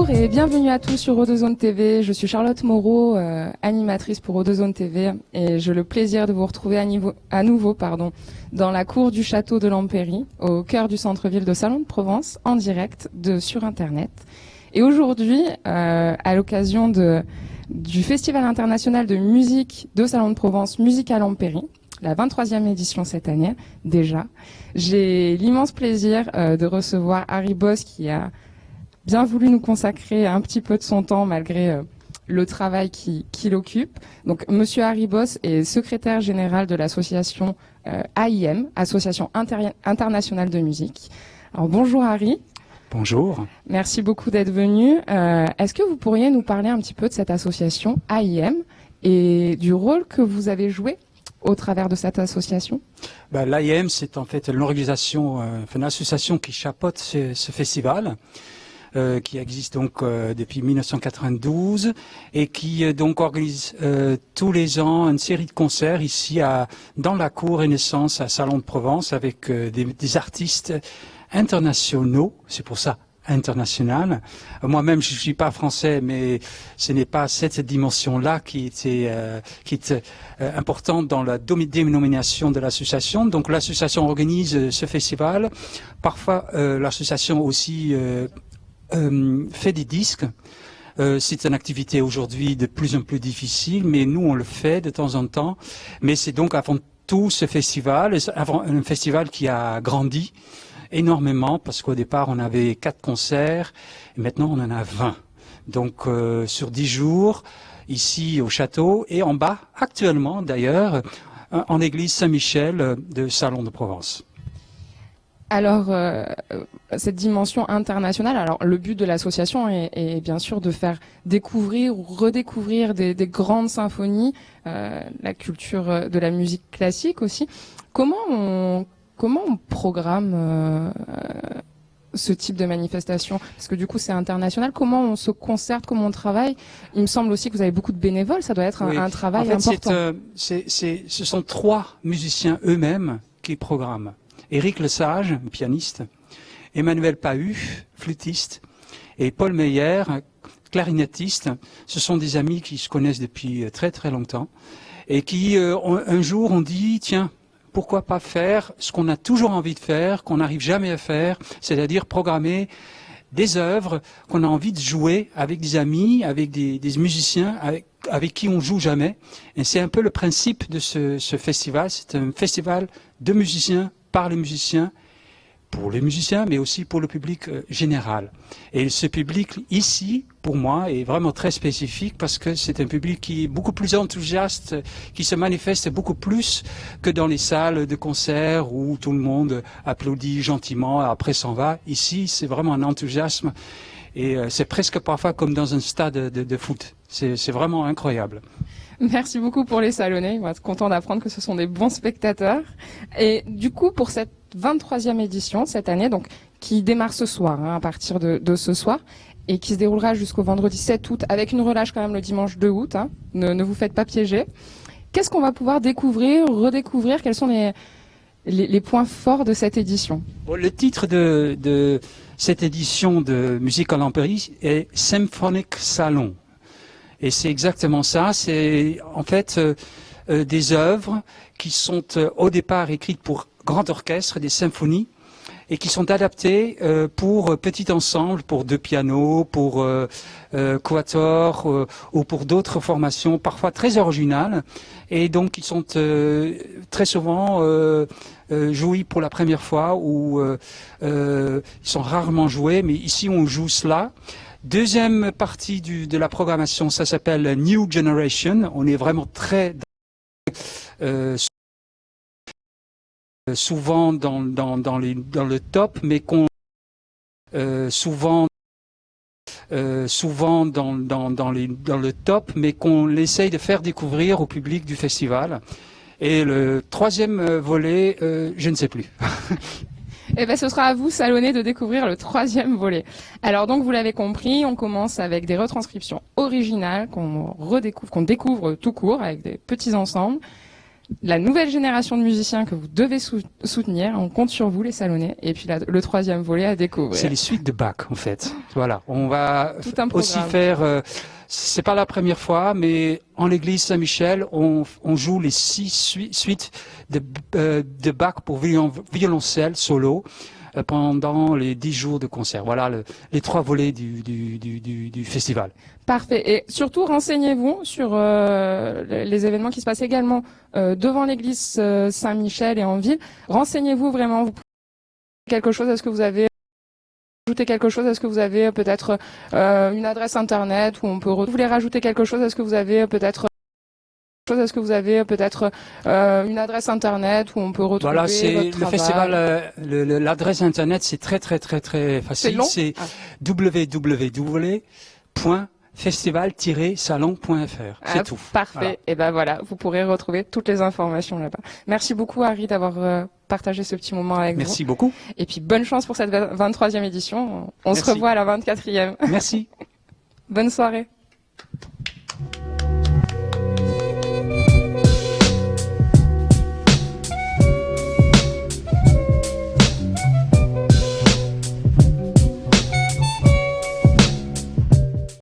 Bonjour et bienvenue à tous sur Eau2Zone TV. Je suis Charlotte Moreau, animatrice pour Eau2Zone TV et j'ai le plaisir de vous retrouver à nouveau dans la cour du château de Lampéry, au cœur du centre-ville de Salon de Provence, en direct sur Internet. Et aujourd'hui, à l'occasion du Festival international de musique de Salon de Provence, Musique à Lampéry, la 23e édition cette année déjà, j'ai l'immense plaisir de recevoir Harry Boss qui a bien voulu nous consacrer un petit peu de son temps malgré le travail qu'il occupe. Donc, Monsieur Harry Boss est secrétaire général de l'association AIM, Association internationale de musique. Alors, bonjour Harry. Bonjour. Merci beaucoup d'être venu. Est-ce que vous pourriez nous parler un petit peu de cette association AIM et du rôle que vous avez joué au travers de cette association? L'AIM, c'est en fait l'organisation, une association qui chapeaute ce festival. Qui existe donc depuis 1992 et qui donc organise tous les ans une série de concerts ici dans la cour Renaissance à Salon de Provence avec des artistes internationaux, c'est pour ça international. Moi-même, je suis pas français, mais ce n'est pas cette dimension-là qui est importante dans la dénomination de l'association. Donc l'association organise ce festival. Parfois, l'association aussi fait des disques. C'est une activité aujourd'hui de plus en plus difficile, mais nous on le fait de temps en temps. Mais c'est donc avant tout ce festival, un festival qui a grandi énormément parce qu'au départ on avait 4 concerts et maintenant on en a 20. Donc sur 10 jours ici au château et en bas actuellement d'ailleurs en église Saint-Michel de Salon de Provence. Alors, cette dimension internationale, alors le but de l'association est bien sûr de faire découvrir ou redécouvrir des grandes symphonies, la culture de la musique classique aussi. Comment on programme ce type de manifestation? Parce que du coup c'est international. Comment on se concerte, comment on travaille? Il me semble aussi que vous avez beaucoup de bénévoles, ça doit être un travail important. Ce sont 3 musiciens eux-mêmes qui programment. Éric Lesage, pianiste, Emmanuel Pahu, flûtiste, et Paul Meyer, clarinettiste. Ce sont des amis qui se connaissent depuis très très longtemps et qui un jour ont dit tiens, pourquoi pas faire ce qu'on a toujours envie de faire, qu'on n'arrive jamais à faire, c'est-à-dire programmer des œuvres qu'on a envie de jouer avec des amis, avec des musiciens avec qui on joue jamais. Et c'est un peu le principe de ce festival. C'est un festival de musiciens par les musiciens, pour les musiciens, mais aussi pour le public général. Et ce public ici, pour moi, est vraiment très spécifique parce que c'est un public qui est beaucoup plus enthousiaste, qui se manifeste beaucoup plus que dans les salles de concert où tout le monde applaudit gentiment et après s'en va. Ici, c'est vraiment un enthousiasme et c'est presque parfois comme dans un stade de foot. C'est vraiment incroyable. Merci beaucoup pour les Salonnais. On va être content d'apprendre que ce sont des bons spectateurs. Et du coup, pour cette 23e édition cette année, donc qui démarre ce soir, à partir de ce soir, et qui se déroulera jusqu'au vendredi 7 août, avec une relâche quand même le dimanche 2 août. Ne vous faites pas piéger. Qu'est-ce qu'on va pouvoir découvrir, redécouvrir? Quels sont les points forts de cette édition? Bon, le titre de cette édition de Musique à Lampéry est Symphonic Salon. Et c'est exactement ça, c'est en fait des œuvres qui sont au départ écrites pour grand orchestre, des symphonies, et qui sont adaptées pour petit ensemble, pour 2 pianos, pour quatuor ou pour d'autres formations, parfois très originales, et donc ils sont très souvent joués pour la première fois ou ils sont rarement joués, mais ici on joue cela. Deuxième partie de la programmation, ça s'appelle New Generation. On est vraiment très souvent dans le top, mais souvent dans le top, mais qu'on essaye de faire découvrir au public du festival. Et le 3e volet, je ne sais plus. Eh ben, ce sera à vous, Salonnais, de découvrir le 3e volet. Alors donc, vous l'avez compris, on commence avec des retranscriptions originales qu'on redécouvre, qu'on découvre tout court avec des petits ensembles. la nouvelle génération de musiciens que vous devez soutenir. On compte sur vous, les Salonnais. Et puis le troisième volet à découvrir. C'est les suites de Bach, en fait. Voilà. On va aussi programme. faire, c'est pas la première fois, mais en l'église Saint-Michel, on joue les 6 suites de Bach pour violoncelle solo pendant les 10 jours de concert. Voilà les 3 volets du festival. Parfait. Et surtout, renseignez-vous sur les événements qui se passent également devant l'église Saint-Michel et en ville. Renseignez-vous vraiment. Vous pouvez quelque chose. Est-ce que vous avez ajouter quelque chose? Est-ce que vous avez peut-être une adresse internet où on peut vous voulez rajouter quelque chose? Est-ce que vous avez peut-être une adresse internet où on peut retrouver voilà, c'est votre le travail? festival. L'adresse internet, c'est très facile. C'est www.festival-salon.fr. C'est tout. Parfait. Voilà. Et ben voilà, vous pourrez retrouver toutes les informations là-bas. Merci beaucoup, Harry, d'avoir partagé ce petit moment avec Merci vous. beaucoup. Et puis bonne chance pour cette 23e édition. On se revoit à la 24e. Merci. Bonne soirée.